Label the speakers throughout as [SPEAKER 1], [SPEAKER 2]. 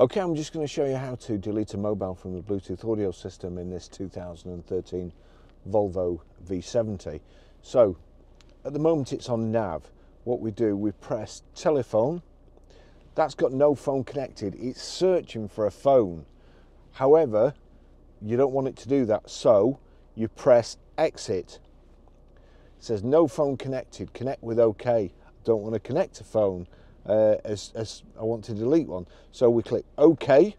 [SPEAKER 1] Okay, I'm just going to show you how to delete a mobile from the Bluetooth audio system in this 2013 Volvo V70. So, at the moment it's on nav. What we do, we press telephone. That's got no phone connected. It's searching for a phone. However, you don't want it to do that, so you press exit. It says no phone connected, connect with OK. Don't want to connect a phone. As I want to delete one. So we click OK.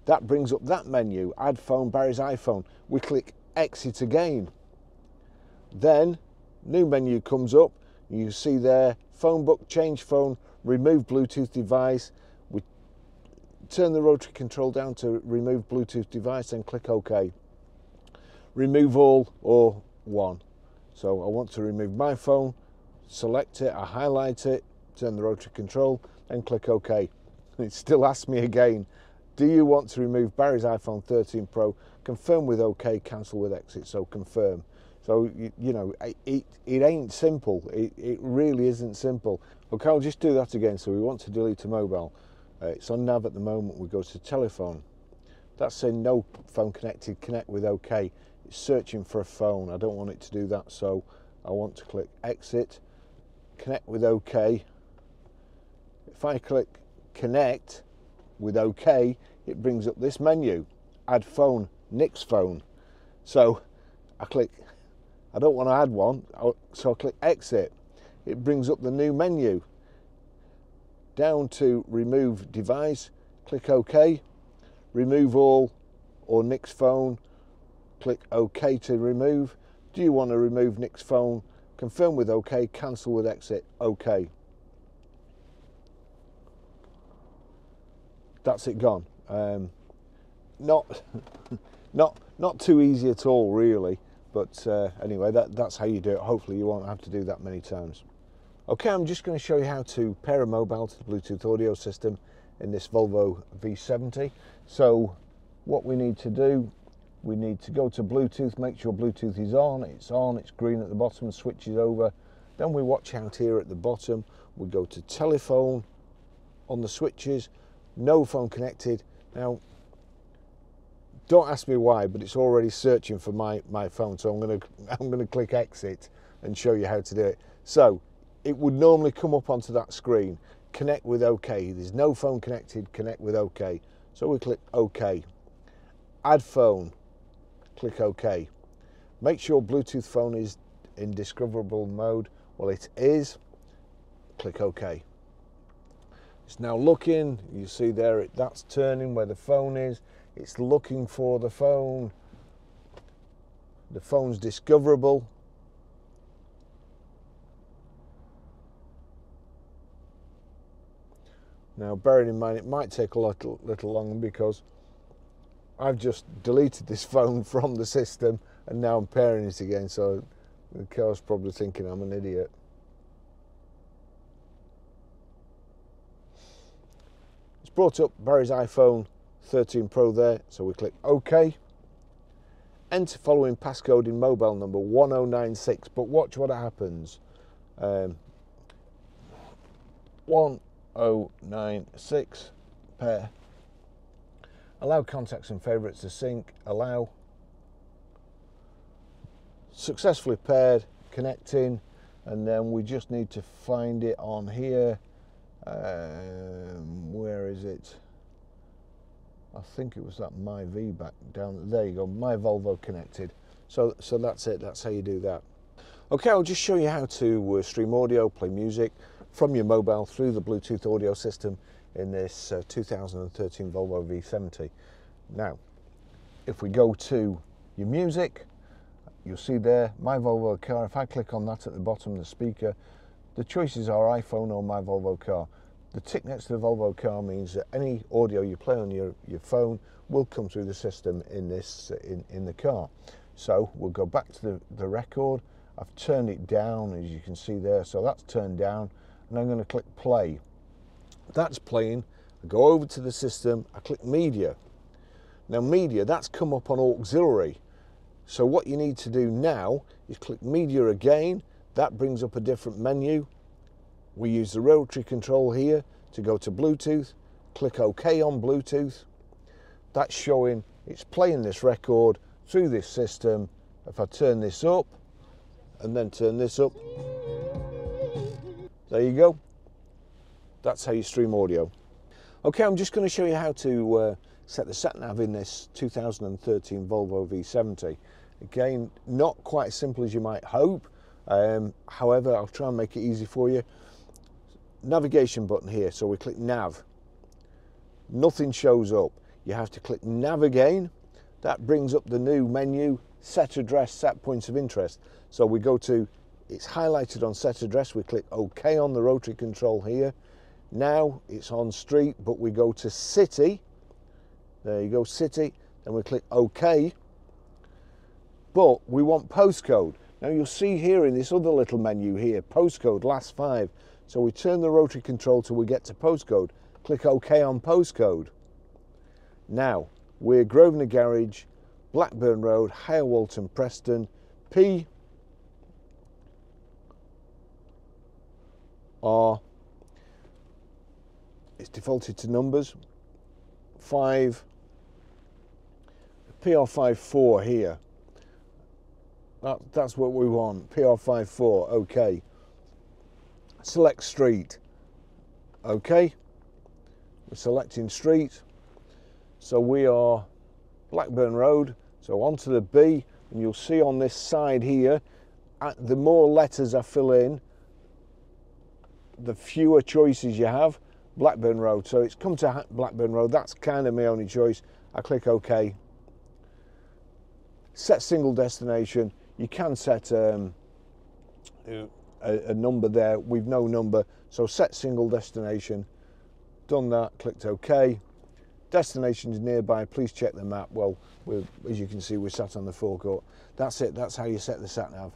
[SPEAKER 1] That brings up that menu, add phone, Barry's iPhone. We click exit again. Then new menu comes up. You see there, phone book, change phone, remove Bluetooth device. We turn the rotary control down to remove Bluetooth device, then click OK. Remove all or one. So I want to remove my phone, select it, I highlight it, turn the rotary control and click OK. It still asks me again, do you want to remove Barry's iPhone 13 Pro? Confirm with OK, cancel with exit. So confirm. So you know, it ain't simple. It really isn't simple. Okay, I'll just do that again. So we want to delete a mobile. It's on nav at the moment. We go to telephone. That's saying no phone connected, connect with OK. It's searching for a phone. I don't want it to do that, so I want to click exit, connect with OK. If I click connect with OK, it brings up this menu, add phone, Nick's phone. So I click, I don't want to add one, so I click exit. It brings up the new menu. Down to remove device, click OK. Remove all or Nick's phone, click OK to remove. Do you want to remove Nick's phone? Confirm with OK, cancel with exit, OK. That's it gone. Not too easy at all, really. But anyway, that's how you do it. Hopefully you won't have to do that many times. Okay, I'm just going to show you how to pair a mobile to the Bluetooth audio system in this Volvo V70. So what we need to do, we need to go to Bluetooth, make sure Bluetooth is on, it's green at the bottom, switches over. Then we watch out here at the bottom, we go to telephone on the switches, no phone connected. Now, don't ask me why, but it's already searching for my phone, so I'm gonna click exit and show you how to do it. So it would normally come up onto that screen, connect with OK. There's no phone connected, connect with OK. So we click OK. Add phone, click OK. Make sure Bluetooth phone is in discoverable mode. Well, it is. Click OK. It's now looking, you see there, that's turning where the phone is. It's looking for the phone. The phone's discoverable. Now, bearing in mind, it might take a little longer because I've just deleted this phone from the system and now I'm pairing it again, so the car's probably thinking I'm an idiot. It's brought up Barry's iPhone 13 Pro there, so we click OK. Enter following passcode in mobile number 1096, but watch what happens. 1096, pair. Allow contacts and favourites to sync, allow. Successfully paired, connecting, and then we just need to find it on here. Where is it? I think it was that My V back down there. You go, My Volvo connected. So that's it. That's how you do that. Okay, I'll just show you how to stream audio, play music from your mobile through the Bluetooth audio system in this 2013 Volvo V70. Now, if we go to your music, you'll see there My Volvo Car. If I click on that at the bottom of the speaker, the choices are iPhone or My Volvo Car. The tick next to the Volvo Car means that any audio you play on your phone will come through the system in this in the car. So we'll go back to the record. I've turned it down, as you can see there, so that's turned down, and I'm going to click play. That's playing. I go over to the system, I click media. Now media, that's come up on auxiliary. So what you need to do now is click media again. That brings up a different menu. We use the rotary control here to go to Bluetooth, click OK on Bluetooth. That's showing it's playing this record through this system. If I turn this up and then turn this up, there you go. That's how you stream audio. Okay, I'm just going to show you how to set the sat-nav in this 2013 Volvo V70. Again, not quite as simple as you might hope. However, I'll try and make it easy for you. Navigation button here, so we click nav. Nothing shows up. You have to click nav again. That brings up the new menu, set address, set points of interest. So we go to, it's highlighted on set address, we click OK on the rotary control here. Now it's on street, but we go to city. There you go, city. Then we click OK. But we want postcode. Now you'll see here in this other little menu here, postcode, last 5. So we turn the rotary control till we get to postcode. Click OK on postcode. Now, we're Grosvenor Garage, Blackburn Road, Higher Walton, Preston, P R, it's defaulted to numbers, 5, PR54 here. That's what we want, PR54, OK. Select street, OK. We're selecting street. So we are Blackburn Road, so onto the B, and you'll see on this side here, the more letters I fill in, the fewer choices you have. Blackburn Road, so it's come to Blackburn Road, that's kind of my only choice. I click OK. Set single destination. You can set a number there. We've no number, so set single destination. Done that, clicked OK. Destinations nearby, please check the map. Well, as you can see, we're sat on the forecourt. That's it, that's how you set the sat-nav.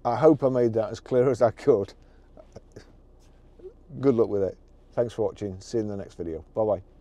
[SPEAKER 1] I hope I made that as clear as I could. Good luck with it. Thanks for watching, see you in the next video. Bye-bye.